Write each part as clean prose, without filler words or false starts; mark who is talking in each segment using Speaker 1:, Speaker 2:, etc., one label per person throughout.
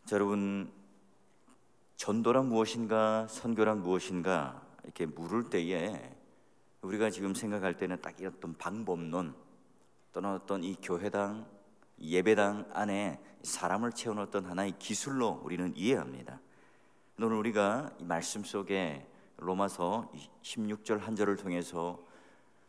Speaker 1: 자, 여러분, 전도란 무엇인가, 선교란 무엇인가 이렇게 물을 때에 우리가 지금 생각할 때는 딱 이런 방법론 또는 어떤 이 교회당, 이 예배당 안에 사람을 채워넣었던 하나의 기술로 우리는 이해합니다. 오늘 우리가 이 말씀 속에 로마서 16절 한 절을 통해서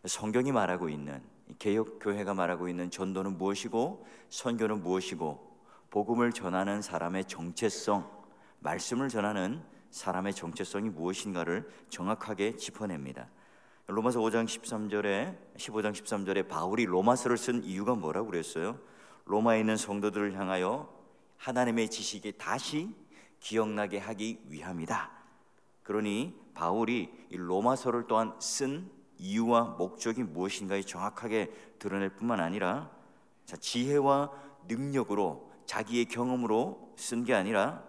Speaker 1: 성경이 말하고 있는, 개혁교회가 말하고 있는 전도는 무엇이고 선교는 무엇이고 복음을 전하는 사람의 정체성, 말씀을 전하는 사람의 정체성이 무엇인가를 정확하게 짚어냅니다. 로마서 5장 13절에 15장 13절에 바울이 로마서를 쓴 이유가 뭐라고 그랬어요? 로마에 있는 성도들을 향하여 하나님의 지식이 다시 기억나게 하기 위함이다. 그러니 바울이 이 로마서를 또한 쓴 이유와 목적이 무엇인가에 정확하게 드러낼 뿐만 아니라 지혜와 능력으로 자기의 경험으로 쓴 게 아니라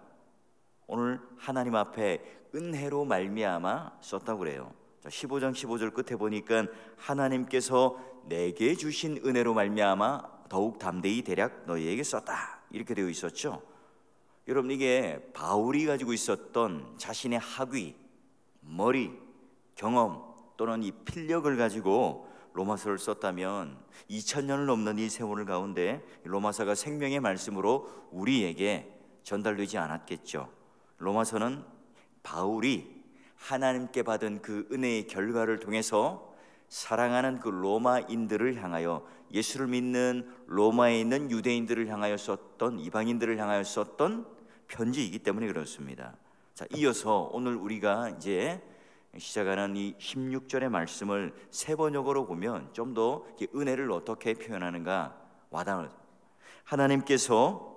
Speaker 1: 오늘 하나님 앞에 은혜로 말미암아 썼다고 그래요. 15장 15절 끝에 보니까 하나님께서 내게 주신 은혜로 말미암아 더욱 담대히 대략 너희에게 썼다 이렇게 되어 있었죠. 여러분, 이게 바울이 가지고 있었던 자신의 학위, 머리, 경험 또는 이 필력을 가지고 로마서를 썼다면 2000년을 넘는 이 세월 가운데 로마서가 생명의 말씀으로 우리에게 전달되지 않았겠죠. 로마서는 바울이 하나님께 받은 그 은혜의 결과를 통해서 사랑하는 그 로마인들을 향하여, 예수를 믿는 로마에 있는 유대인들을 향하여 썼던, 이방인들을 향하여 썼던 편지이기 때문에 그렇습니다. 자, 이어서 오늘 우리가 이제 시작하는 이 16절의 말씀을 세 번역으로 보면 좀 더 은혜를 어떻게 표현하는가 와닿을. 하나님께서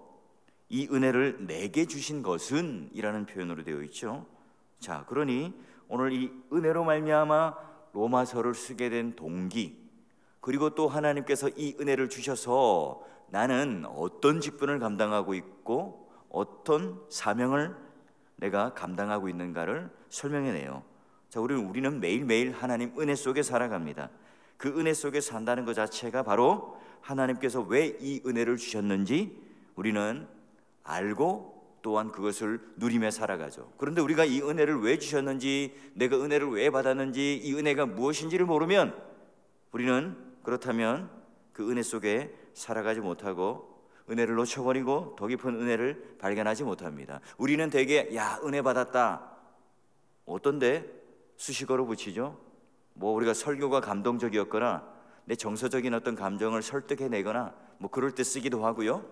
Speaker 1: 이 은혜를 내게 주신 것은 이라는 표현으로 되어 있죠. 자, 그러니 오늘 이 은혜로 말미암아 로마서를 쓰게 된 동기, 그리고 또 하나님께서 이 은혜를 주셔서 나는 어떤 직분을 감당하고 있고 어떤 사명을 내가 감당하고 있는가를 설명해내요. 자, 우리는 매일매일 하나님 은혜 속에 살아갑니다. 그 은혜 속에 산다는 것 자체가 바로 하나님께서 왜 이 은혜를 주셨는지 우리는 알고 또한 그것을 누리며 살아가죠. 그런데 우리가 이 은혜를 왜 주셨는지, 내가 은혜를 왜 받았는지, 이 은혜가 무엇인지를 모르면 우리는 그렇다면 그 은혜 속에 살아가지 못하고 은혜를 놓쳐버리고 더 깊은 은혜를 발견하지 못합니다. 우리는 대개 은혜 받았다, 어떤데 수식어로 붙이죠. 우리가 설교가 감동적이었거나 내 정서적인 어떤 감정을 설득해내거나 그럴 때 쓰기도 하고요.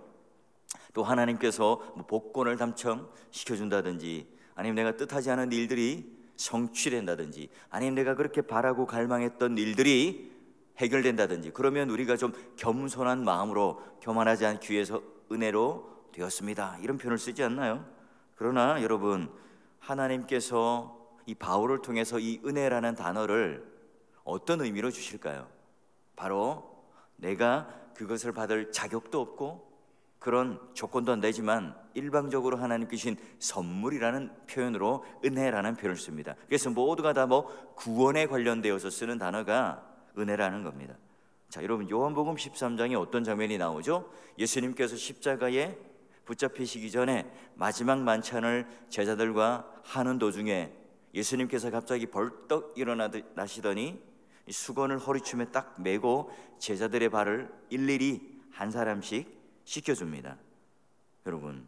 Speaker 1: 또 하나님께서 복권을 당첨시켜준다든지, 아니면 내가 뜻하지 않은 일들이 성취된다든지, 아니면 내가 그렇게 바라고 갈망했던 일들이 해결된다든지, 그러면 우리가 좀 겸손한 마음으로 교만하지 않기 위해서 은혜로 되었습니다 이런 표현을 쓰지 않나요? 그러나 여러분, 하나님께서 이 바울을 통해서 이 은혜라는 단어를 어떤 의미로 주실까요? 바로 내가 그것을 받을 자격도 없고 그런 조건도 안 되지만 일방적으로 하나님께 주신 선물이라는 표현으로 은혜라는 표현을 씁니다. 그래서 모두가 다 구원에 관련되어서 쓰는 단어가 은혜라는 겁니다. 자, 여러분, 요한복음 13장에 어떤 장면이 나오죠? 예수님께서 십자가에 붙잡히시기 전에 마지막 만찬을 제자들과 하는 도중에 예수님께서 갑자기 벌떡 일어나시더니 수건을 허리춤에 딱 메고 제자들의 발을 일일이 한 사람씩 씻겨줍니다. 여러분,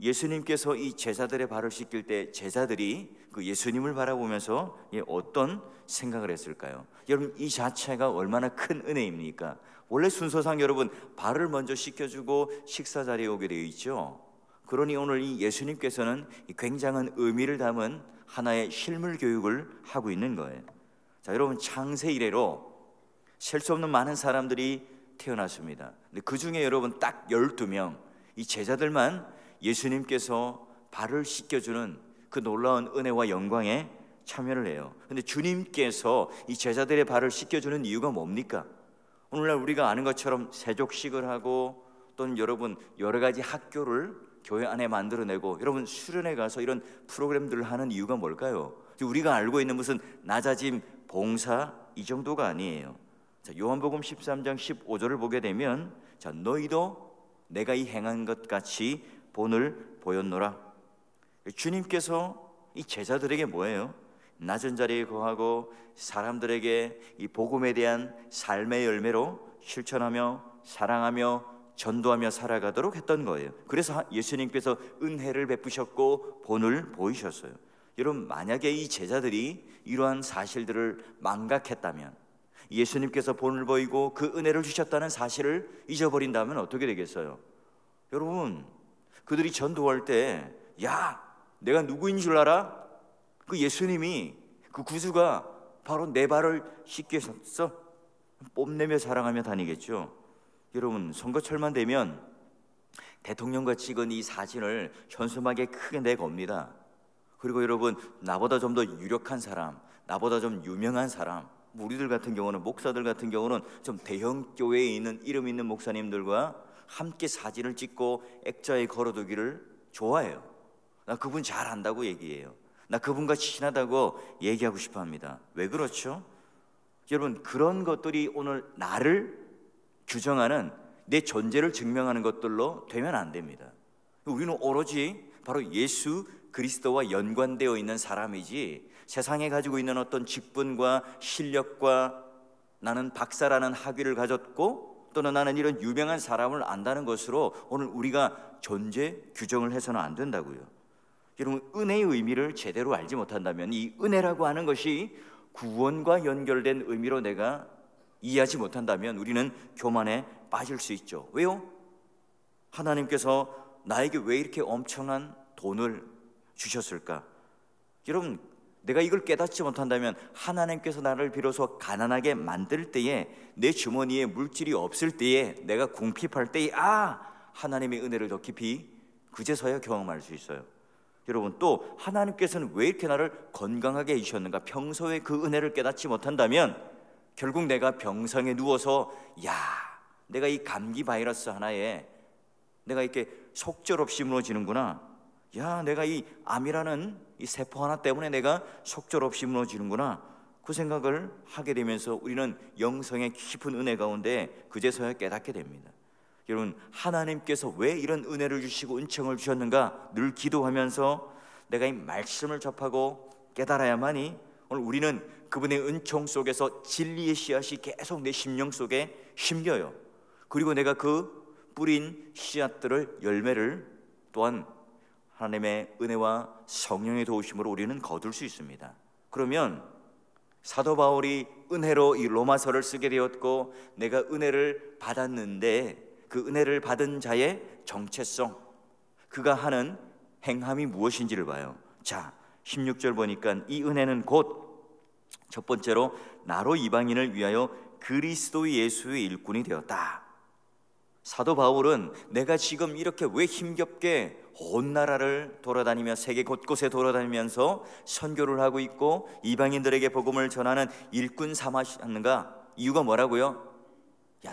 Speaker 1: 예수님께서 이 제자들의 발을 씻길 때 제자들이 그 예수님을 바라보면서 어떤 생각을 했을까요? 여러분, 이 자체가 얼마나 큰 은혜입니까? 원래 순서상 여러분 발을 먼저 씻겨주고 식사 자리에 오게 되어 있죠. 그러니 오늘 이 예수님께서는 굉장한 의미를 담은 하나의 실물 교육을 하고 있는 거예요. 자, 여러분, 창세 이래로 셀 수 없는 많은 사람들이 태어났습니다. 근데 그 중에 여러분 딱 12명, 이 제자들만 예수님께서 발을 씻겨주는 그 놀라운 은혜와 영광에 참여를 해요. 근데 주님께서 이 제자들의 발을 씻겨주는 이유가 뭡니까? 오늘날 우리가 아는 것처럼 세족식을 하고 또는 여러분 여러 가지 학교를 교회 안에 만들어내고 여러분 수련회 가서 이런 프로그램들을 하는 이유가 뭘까요? 우리가 알고 있는 무슨 낮아짐, 봉사 이 정도가 아니에요. 자, 요한복음 13장 15절을 보게 되면 자, 너희도 내가 이 행한 것 같이 본을 보였노라. 주님께서 이 제자들에게 뭐예요? 낮은 자리에 거하고 사람들에게 이 복음에 대한 삶의 열매로 실천하며 사랑하며 전도하며 살아가도록 했던 거예요. 그래서 예수님께서 은혜를 베푸셨고 본을 보이셨어요. 여러분, 만약에 이 제자들이 이러한 사실들을 망각했다면, 예수님께서 본을 보이고 그 은혜를 주셨다는 사실을 잊어버린다면 어떻게 되겠어요? 여러분, 그들이 전도할 때 야, 내가 누구인 줄 알아? 그 예수님이, 그 구주가 바로 내 발을 씻게 하셨어? 뽐내며 사랑하며 다니겠죠. 여러분, 선거철만 되면 대통령과 찍은 이 사진을 현수막에 크게 내겁니다. 그리고 여러분, 나보다 좀 더 유력한 사람, 나보다 좀 유명한 사람, 우리들 같은 경우는, 목사들 같은 경우는 좀 대형 교회에 있는 이름 있는 목사님들과 함께 사진을 찍고 액자에 걸어두기를 좋아해요. 나 그분 잘 안다고 얘기해요. 나 그분과 친하다고 얘기하고 싶어 합니다. 왜 그렇죠? 여러분, 그런 것들이 오늘 나를 규정하는, 내 존재를 증명하는 것들로 되면 안 됩니다. 우리는 오로지 바로 예수 그리스도와 연관되어 있는 사람이지, 세상에 가지고 있는 어떤 직분과 실력과 나는 박사라는 학위를 가졌고 또는 나는 이런 유명한 사람을 안다는 것으로 오늘 우리가 존재 규정을 해서는 안 된다고요. 여러분, 은혜의 의미를 제대로 알지 못한다면, 이 은혜라고 하는 것이 구원과 연결된 의미로 내가 이해하지 못한다면 우리는 교만에 빠질 수 있죠. 왜요? 하나님께서 나에게 왜 이렇게 엄청난 돈을 주셨을까? 여러분, 내가 이걸 깨닫지 못한다면 하나님께서 나를 비로소 가난하게 만들 때에, 내 주머니에 물질이 없을 때에, 내가 궁핍할 때에 하나님의 은혜를 더 깊이 그제서야 경험할 수 있어요. 여러분, 또 하나님께서는 왜 이렇게 나를 건강하게 해주셨는가? 평소에 그 은혜를 깨닫지 못한다면 결국 내가 병상에 누워서 내가 이 감기 바이러스 하나에 내가 이렇게 속절없이 무너지는구나, 내가 이 암이라는 이 세포 하나 때문에 내가 속절없이 무너지는구나, 그 생각을 하게 되면서 우리는 영성의 깊은 은혜 가운데 그제서야 깨닫게 됩니다. 여러분, 하나님께서 왜 이런 은혜를 주시고 은총을 주셨는가 늘 기도하면서 내가 이 말씀을 접하고 깨달아야만이 오늘 우리는 그분의 은총 속에서 진리의 씨앗이 계속 내 심령 속에 심겨요. 그리고 내가 그 뿌린 씨앗들을, 열매를 또한 하나님의 은혜와 성령의 도우심으로 우리는 거둘 수 있습니다. 그러면 사도 바울이 은혜로 이 로마서를 쓰게 되었고, 내가 은혜를 받았는데 그 은혜를 받은 자의 정체성, 그가 하는 행함이 무엇인지를 봐요. 자, 16절 보니까 이 은혜는 곧 첫 번째로 나로 이방인을 위하여 그리스도 예수의 일꾼이 되었다. 사도 바울은 내가 지금 이렇게 왜 힘겹게 온 나라를 돌아다니며 세계 곳곳에 돌아다니면서 선교를 하고 있고 이방인들에게 복음을 전하는 일꾼 삼았는가? 이유가 뭐라고요?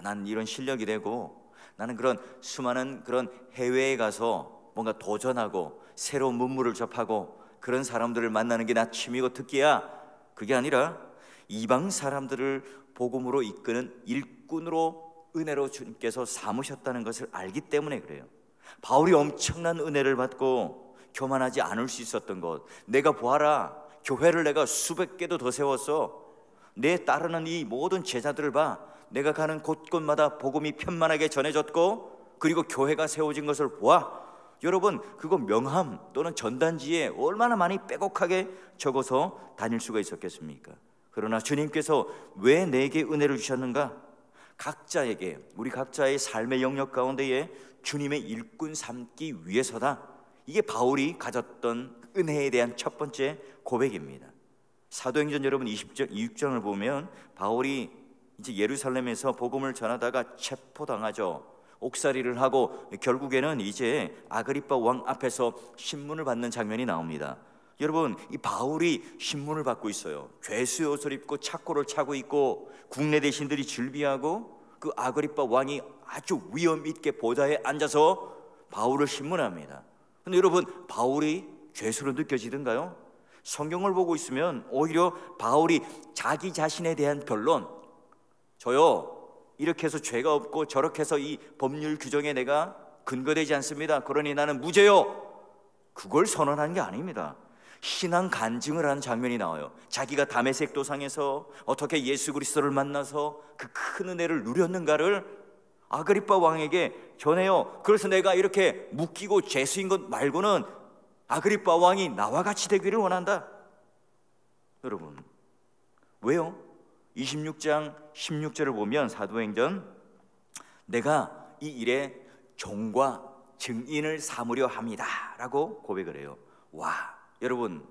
Speaker 1: 난 이런 실력이 되고, 나는 그런 수많은 그런 해외에 가서 뭔가 도전하고 새로운 문물을 접하고 그런 사람들을 만나는 게 나 취미고 특기야. 그게 아니라 이방 사람들을 복음으로 이끄는 일꾼으로 은혜로 주님께서 삼으셨다는 것을 알기 때문에 그래요. 바울이 엄청난 은혜를 받고 교만하지 않을 수 있었던 것, 내가 보아라, 교회를 내가 수백 개도 더 세웠어. 내 따르는 이 모든 제자들을 봐, 내가 가는 곳곳마다 복음이 편만하게 전해졌고 그리고 교회가 세워진 것을 보아. 여러분, 그거 명함 또는 전단지에 얼마나 많이 빼곡하게 적어서 다닐 수가 있었겠습니까? 그러나 주님께서 왜 내게 은혜를 주셨는가? 각자에게, 우리 각자의 삶의 영역 가운데에 주님의 일꾼 삼기 위해서다. 이게 바울이 가졌던 은혜에 대한 첫 번째 고백입니다. 사도행전 여러분 26장을 보면 바울이 이제 예루살렘에서 복음을 전하다가 체포당하죠. 옥살이를 하고 결국에는 이제 아그리빠 왕 앞에서 신문을 받는 장면이 나옵니다. 여러분, 이 바울이 신문을 받고 있어요. 죄수의 옷을 입고 착고를 차고 있고 국내 대신들이 즐비하고 그 아그리빠 왕이 아주 위엄 있게 보좌에 앉아서 바울을 신문합니다. 근데 여러분, 바울이 죄수로 느껴지던가요? 성경을 보고 있으면 오히려 바울이 자기 자신에 대한 변론, 저요 이렇게 해서 죄가 없고 저렇게 해서 이 법률 규정에 내가 근거되지 않습니다. 그러니 나는 무죄요. 그걸 선언한 게 아닙니다. 신앙 간증을 하는 장면이 나와요. 자기가 다메섹 도상에서 어떻게 예수 그리스도를 만나서 그 큰 은혜를 누렸는가를 아그리빠 왕에게 전해요. 그래서 내가 이렇게 묶이고 죄수인 것 말고는 아그리빠 왕이 나와 같이 되기를 원한다. 여러분, 왜요? 26장 16절을 보면 사도행전, 내가 이 일에 종과 증인을 삼으려 합니다 라고 고백을 해요. 와, 여러분,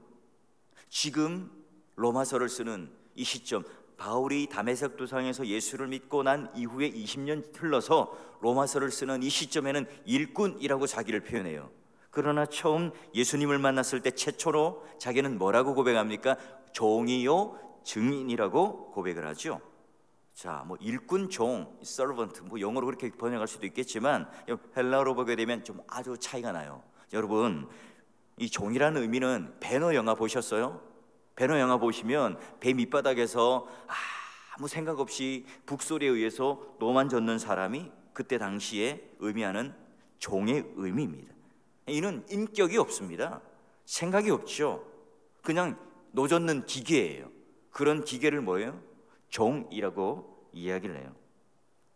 Speaker 1: 지금 로마서를 쓰는 이 시점, 바울이 다메섹 도상에서 예수를 믿고 난 이후에 20년 흘러서 로마서를 쓰는 이 시점에는 일꾼이라고 자기를 표현해요. 그러나 처음 예수님을 만났을 때 최초로 자기는 뭐라고 고백합니까? 종이요 증인이라고 고백을 하죠. 자, 뭐 일꾼, 종, servant, 뭐 영어로 그렇게 번역할 수도 있겠지만 헬라어로 보게 되면 좀 아주 차이가 나요. 여러분, 이 종이라는 의미는 배너 영화 보셨어요? 배너 영화 보시면 배 밑바닥에서 아무 생각 없이 북소리에 의해서 노만 젓는 사람이 그때 당시에 의미하는 종의 의미입니다. 이는 인격이 없습니다. 생각이 없죠. 그냥 노젓는 기계예요. 그런 기계를 뭐예요? 종이라고 이야기를 해요.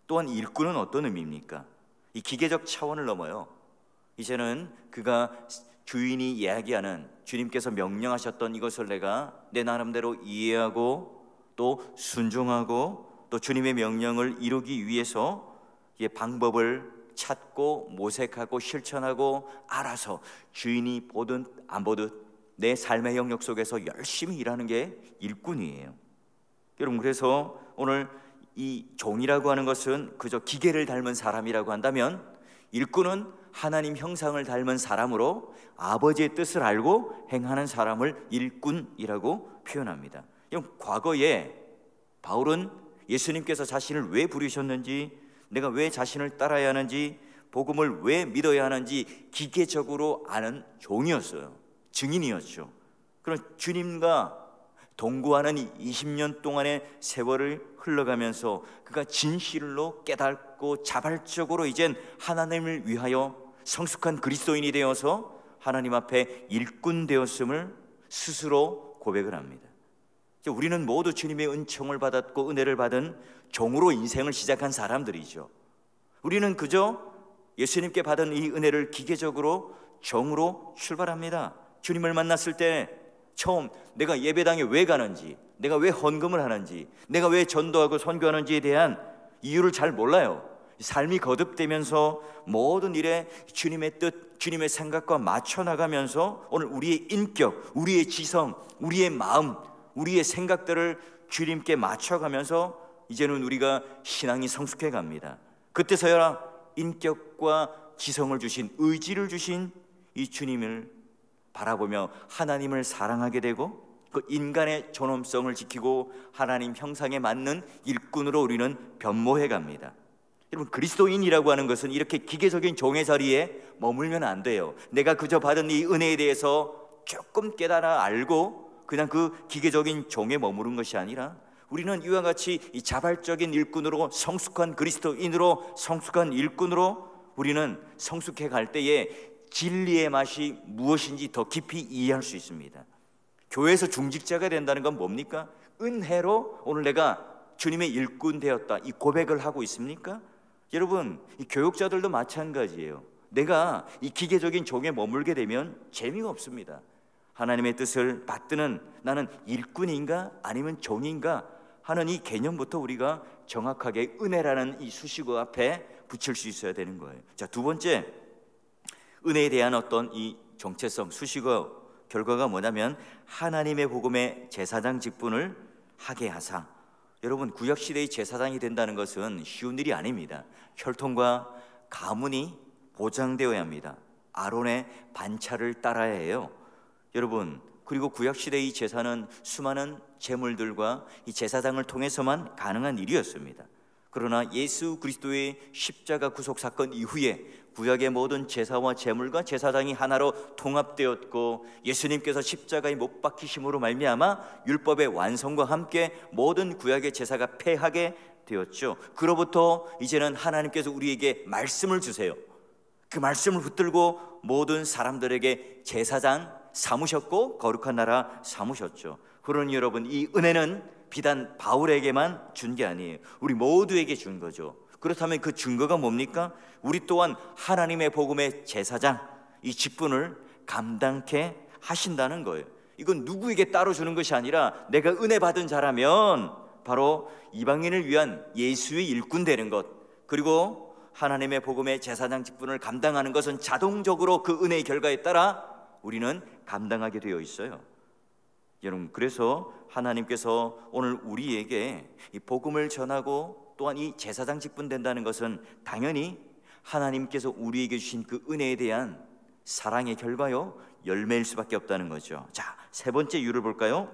Speaker 1: 또한 일꾼은 어떤 의미입니까? 이 기계적 차원을 넘어요. 이제는 그가 주인이 이야기하는, 주님께서 명령하셨던 이것을 내가 내 나름대로 이해하고 또 순종하고 또 주님의 명령을 이루기 위해서 방법을 찾고 모색하고 실천하고 알아서 주인이 보든 안 보든 내 삶의 영역 속에서 열심히 일하는 게 일꾼이에요. 여러분, 그래서 오늘 이 종이라고 하는 것은 그저 기계를 닮은 사람이라고 한다면, 일꾼은 하나님 형상을 닮은 사람으로 아버지의 뜻을 알고 행하는 사람을 일꾼이라고 표현합니다. 과거에 바울은 예수님께서 자신을 왜 부르셨는지, 내가 왜 자신을 따라야 하는지, 복음을 왜 믿어야 하는지 기계적으로 아는 종이었어요. 증인이었죠. 그럼 주님과 동거하는 20년 동안의 세월을 흘러가면서 그가 진실로 깨닫고 자발적으로 이젠 하나님을 위하여 성숙한 그리스도인이 되어서 하나님 앞에 일꾼 되었음을 스스로 고백을 합니다. 우리는 모두 주님의 은총을 받았고 은혜를 받은 종으로 인생을 시작한 사람들이죠. 우리는 그저 예수님께 받은 이 은혜를 기계적으로 종으로 출발합니다. 주님을 만났을 때 처음 내가 예배당에 왜 가는지, 내가 왜 헌금을 하는지, 내가 왜 전도하고 선교하는지에 대한 이유를 잘 몰라요. 삶이 거듭되면서 모든 일에 주님의 뜻, 주님의 생각과 맞춰 나가면서 오늘 우리의 인격, 우리의 지성, 우리의 마음, 우리의 생각들을 주님께 맞춰가면서 이제는 우리가 신앙이 성숙해 갑니다. 그때서야 인격과 지성을 주신, 의지를 주신 이 주님을 바라보며 하나님을 사랑하게 되고 그 인간의 존엄성을 지키고 하나님 형상에 맞는 일꾼으로 우리는 변모해 갑니다. 여러분, 그리스도인이라고 하는 것은 이렇게 기계적인 종의 자리에 머물면 안 돼요. 내가 그저 받은 이 은혜에 대해서 조금 깨달아 알고 그냥 그 기계적인 종에 머무른 것이 아니라 우리는 이와 같이 이 자발적인 일꾼으로, 성숙한 그리스도인으로, 성숙한 일꾼으로 우리는 성숙해 갈 때에 진리의 맛이 무엇인지 더 깊이 이해할 수 있습니다. 교회에서 중직자가 된다는 건 뭡니까? 은혜로 오늘 내가 주님의 일꾼 되었다, 이 고백을 하고 있습니까? 여러분, 이 교육자들도 마찬가지예요. 내가 이 기계적인 종에 머물게 되면 재미가 없습니다. 하나님의 뜻을 받드는 나는 일꾼인가 아니면 종인가 하는 이 개념부터 우리가 정확하게 은혜라는 이 수식어 앞에 붙일 수 있어야 되는 거예요. 자, 두 번째, 은혜에 대한 어떤 이 정체성, 수식어 결과가 뭐냐면 하나님의 복음의 제사장 직분을 하게 하사. 여러분, 구약시대의 제사장이 된다는 것은 쉬운 일이 아닙니다. 혈통과 가문이 보장되어야 합니다. 아론의 반차를 따라야 해요. 여러분, 그리고 구약시대의 제사는 수많은 제물들과 이 제사장을 통해서만 가능한 일이었습니다. 그러나 예수 그리스도의 십자가 구속 사건 이후에 구약의 모든 제사와 제물과 제사장이 하나로 통합되었고 예수님께서 십자가에 못 박히심으로 말미암아 율법의 완성과 함께 모든 구약의 제사가 패하게 되었죠. 그로부터 이제는 하나님께서 우리에게 말씀을 주세요. 그 말씀을 붙들고 모든 사람들에게 제사장 삼으셨고 거룩한 나라 삼으셨죠. 그러니 여러분, 이 은혜는 비단 바울에게만 준 게 아니에요. 우리 모두에게 준 거죠. 그렇다면 그 증거가 뭡니까? 우리 또한 하나님의 복음의 제사장, 이 직분을 감당케 하신다는 거예요. 이건 누구에게 따로 주는 것이 아니라 내가 은혜 받은 자라면 바로 이방인을 위한 예수의 일꾼 되는 것, 그리고 하나님의 복음의 제사장 직분을 감당하는 것은 자동적으로 그 은혜의 결과에 따라 우리는 감당하게 되어 있어요. 여러분, 그래서 하나님께서 오늘 우리에게 이 복음을 전하고 또한 이 제사장 직분 된다는 것은 당연히 하나님께서 우리에게 주신 그 은혜에 대한 사랑의 결과요, 열매일 수밖에 없다는 거죠. 자, 세 번째 이유를 볼까요?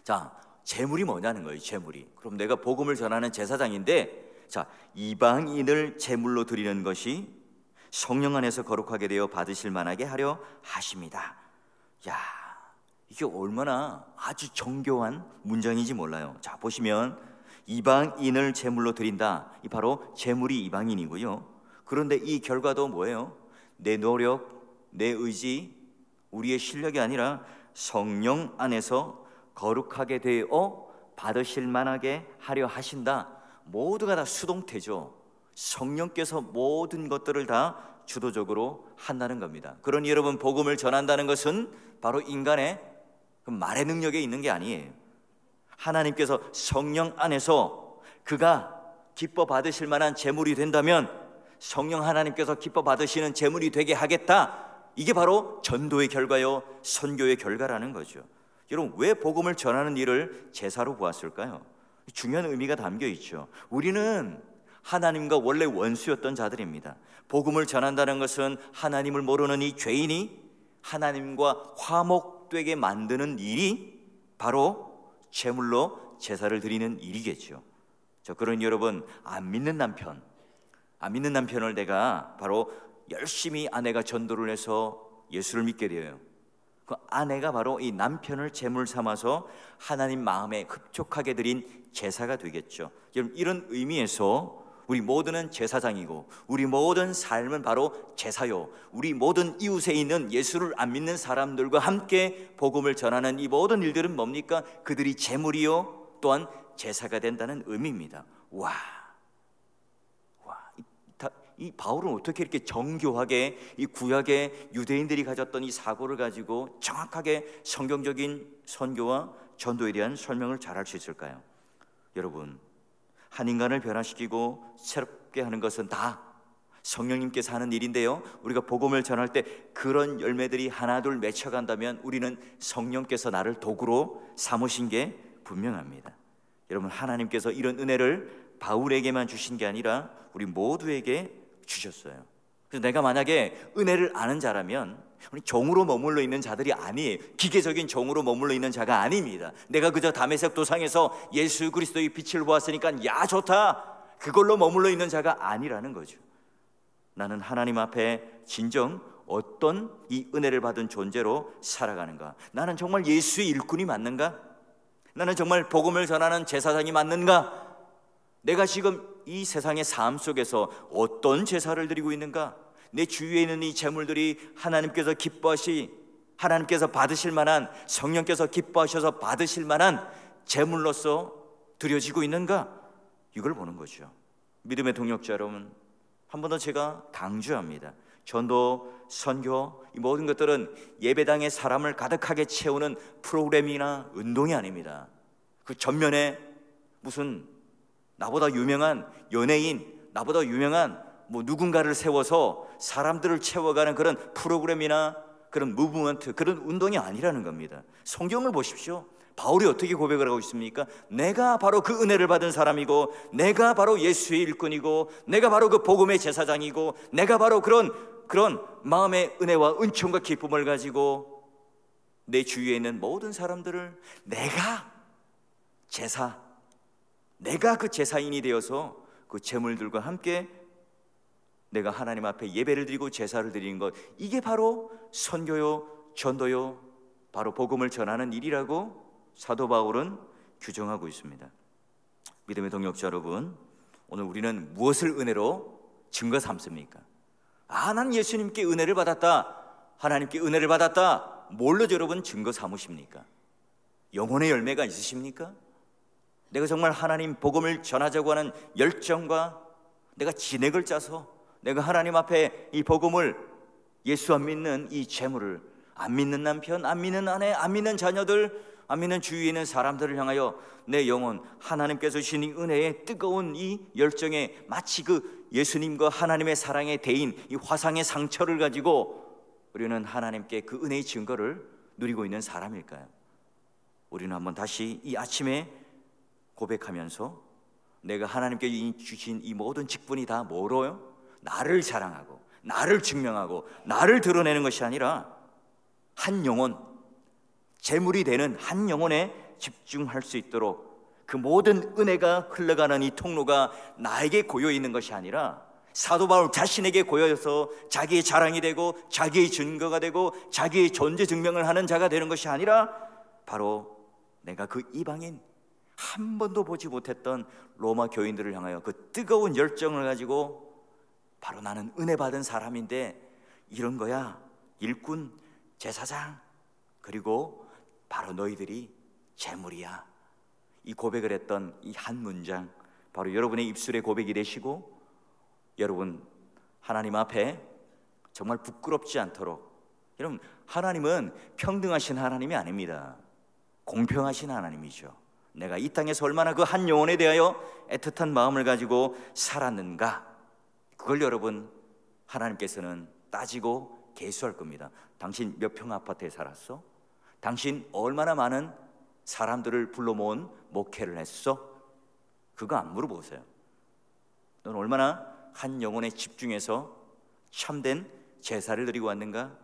Speaker 1: 자, 제물이 뭐냐는 거예요. 제물이. 그럼 내가 복음을 전하는 제사장인데, 자, 이방인을 제물로 드리는 것이 성령 안에서 거룩하게 되어 받으실 만하게 하려 하십니다. 야, 이게 얼마나 아주 정교한 문장인지 몰라요. 자, 보시면 이방인을 제물로 드린다, 이 바로 제물이 이방인이고요. 그런데 이 결과도 뭐예요? 내 노력, 내 의지, 우리의 실력이 아니라 성령 안에서 거룩하게 되어 받으실 만하게 하려 하신다. 모두가 다 수동태죠. 성령께서 모든 것들을 다 주도적으로 한다는 겁니다. 그러니 여러분, 복음을 전한다는 것은 바로 인간의 그 말의 능력에 있는 게 아니에요. 하나님께서 성령 안에서 그가 기뻐 받으실 만한 제물이 된다면 성령 하나님께서 기뻐 받으시는 제물이 되게 하겠다. 이게 바로 전도의 결과요, 선교의 결과라는 거죠. 여러분, 왜 복음을 전하는 일을 제사로 보았을까요? 중요한 의미가 담겨 있죠. 우리는 하나님과 원래 원수였던 자들입니다. 복음을 전한다는 것은 하나님을 모르는 이 죄인이 하나님과 화목되게 만드는 일이 바로 제물로 제사를 드리는 일이겠죠. 그러니 여러분, 안 믿는 남편을 내가 바로 열심히 아내가 전도를 해서 예수를 믿게 되어요. 그 아내가 바로 이 남편을 제물 삼아서 하나님 마음에 흡족하게 드린 제사가 되겠죠. 여러분, 이런 의미에서 우리 모두는 제사장이고 우리 모든 삶은 바로 제사요, 우리 모든 이웃에 있는 예수를 안 믿는 사람들과 함께 복음을 전하는 이 모든 일들은 뭡니까? 그들이 제물이요 또한 제사가 된다는 의미입니다. 이 바울은 어떻게 이렇게 정교하게 이 구약의 유대인들이 가졌던 이 사고를 가지고 정확하게 성경적인 선교와 전도에 대한 설명을 잘할 수 있을까요? 여러분, 한 인간을 변화시키고 새롭게 하는 것은 다 성령님께서 하는 일인데요, 우리가 복음을 전할 때 그런 열매들이 하나둘 맺혀간다면 우리는 성령께서 나를 도구로 삼으신 게 분명합니다. 여러분, 하나님께서 이런 은혜를 바울에게만 주신 게 아니라 우리 모두에게 주셨어요. 그래서 내가 만약에 은혜를 아는 자라면 종으로 머물러 있는 자들이 아니에요. 기계적인 종으로 머물러 있는 자가 아닙니다. 내가 그저 다메섹 도상에서 예수 그리스도의 빛을 보았으니까 야 좋다, 그걸로 머물러 있는 자가 아니라는 거죠. 나는 하나님 앞에 진정 어떤 이 은혜를 받은 존재로 살아가는가? 나는 정말 예수의 일꾼이 맞는가? 나는 정말 복음을 전하는 제사장이 맞는가? 내가 지금 이 세상의 삶 속에서 어떤 제사를 드리고 있는가? 내 주위에 있는 이 제물들이 하나님께서 받으실 만한, 성령께서 기뻐하셔서 받으실 만한 제물로서 드려지고 있는가? 이걸 보는 거죠. 믿음의 동역자 여러분, 한 번 더 제가 강조합니다. 전도, 선교, 이 모든 것들은 예배당에 사람을 가득하게 채우는 프로그램이나 운동이 아닙니다. 그 전면에 무슨 나보다 유명한 연예인, 나보다 유명한 누군가를 세워서 사람들을 채워가는 그런 프로그램이나 그런 무브먼트, 그런 운동이 아니라는 겁니다. 성경을 보십시오. 바울이 어떻게 고백을 하고 있습니까? 내가 바로 그 은혜를 받은 사람이고, 내가 바로 예수의 일꾼이고, 내가 바로 그 복음의 제사장이고, 내가 바로 그런 마음의 은혜와 은총과 기쁨을 가지고 내 주위에 있는 모든 사람들을 내가 그 제사인이 되어서 그 제물들과 함께 내가 하나님 앞에 예배를 드리고 제사를 드리는 것, 이게 바로 선교요, 전도요, 바로 복음을 전하는 일이라고 사도 바울은 규정하고 있습니다. 믿음의 동역자 여러분, 오늘 우리는 무엇을 은혜로 증거 삼습니까? 난 예수님께 은혜를 받았다, 하나님께 은혜를 받았다, 뭘로 여러분 증거 삼으십니까? 영혼의 열매가 있으십니까? 내가 정말 하나님 복음을 전하자고 하는 열정과 내가 진액을 짜서 내가 하나님 앞에 이 복음을, 예수 안 믿는 이 재물을, 안 믿는 남편, 안 믿는 아내, 안 믿는 자녀들, 안 믿는 주위에 있는 사람들을 향하여 내 영혼, 하나님께서 주신 이 은혜의 뜨거운 이 열정에 마치 그 예수님과 하나님의 사랑의 대인, 이 화상의 상처를 가지고 우리는 하나님께 그 은혜의 증거를 누리고 있는 사람일까요? 우리는 한번 다시 이 아침에 고백하면서 내가 하나님께 주신 이 모든 직분이 다 뭐로요? 나를 자랑하고 나를 증명하고 나를 드러내는 것이 아니라 한 영혼, 재물이 되는 한 영혼에 집중할 수 있도록 그 모든 은혜가 흘러가는 이 통로가 나에게 고여 있는 것이 아니라 사도 바울 자신에게 고여서 자기의 자랑이 되고 자기의 증거가 되고 자기의 존재 증명을 하는 자가 되는 것이 아니라 바로 내가 그 이방인, 한 번도 보지 못했던 로마 교인들을 향하여 그 뜨거운 열정을 가지고 바로 나는 은혜 받은 사람인데 이런 거야, 일꾼, 제사장, 그리고 바로 너희들이 재물이야. 이 고백을 했던 이 한 문장, 바로 여러분의 입술의 고백이 되시고 여러분 하나님 앞에 정말 부끄럽지 않도록, 여러분 하나님은 평등하신 하나님이 아닙니다. 공평하신 하나님이죠. 내가 이 땅에서 얼마나 그 한 영혼에 대하여 애틋한 마음을 가지고 살았는가, 그걸 여러분 하나님께서는 따지고 계수할 겁니다. 당신 몇 평 아파트에 살았어? 당신 얼마나 많은 사람들을 불러 모은 목회를 했어? 그거 안 물어보세요. 넌 얼마나 한 영혼에 집중해서 참된 제사를 드리고 왔는가?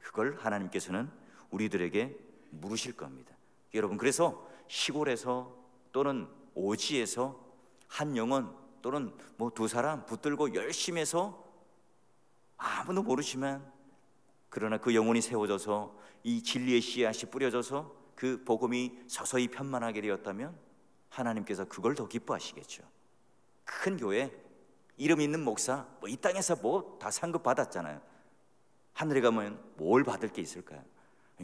Speaker 1: 그걸 하나님께서는 우리들에게 물으실 겁니다. 여러분, 그래서 시골에서 또는 오지에서 한 영혼 또는 뭐 두 사람 붙들고 열심히 해서 아무도 모르지만, 그러나 그 영혼이 세워져서 이 진리의 씨앗이 뿌려져서 그 복음이 서서히 편만하게 되었다면 하나님께서 그걸 더 기뻐하시겠죠. 큰 교회, 이름 있는 목사, 뭐 이 땅에서 뭐 다 상급 받았잖아요. 하늘에 가면 뭘 받을 게 있을까요?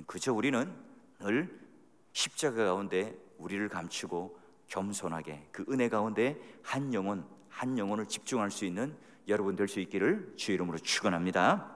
Speaker 1: 그저 우리는 늘 십자가 가운데 우리를 감추고 겸손하게 그 은혜 가운데 한 영혼, 한 영혼을 집중할 수 있는 여러분 될 수 있기를 주의 이름으로 축원합니다.